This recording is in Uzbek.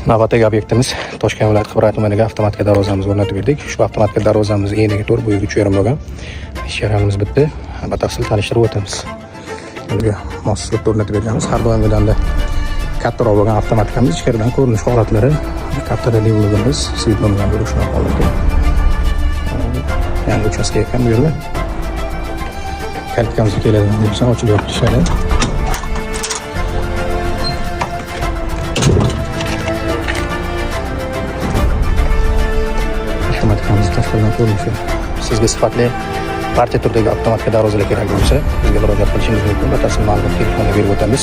Navbatdagi obyektimiz Toshkent viloyati Qibray tumaniga avtomatika darvozamizni o'rnatib berdik. Ushbu avtomatika darvozamiz eniga to'g'ri bo'yiga 3,5 bo'lgan. Ish jarayonimiz bitdi. Batafsil tanishtirib o'tamiz. Bunga moslab o'rnatib berganmiz. Har doimgidanda kattaroq bo'lgan avtomatikamiz ichkaridan ko'rinish holatlari, kattaroq bo'lganimiz, svetno'dan bo'lishini holati. Yangi uchastka ekan bu yerda. Kaltkamiz keladigan bo'lsa ochilib yopib ishlaydi. Avtomatikamiz tashqaridan ko'rinishi. Sizga sifatli partiya turdagi avtomatika darvozalar kerak bo'lsa, bizga murojaat qilishingiz mumkin. Batafsil ma'lumot telefonda berib o'tamiz.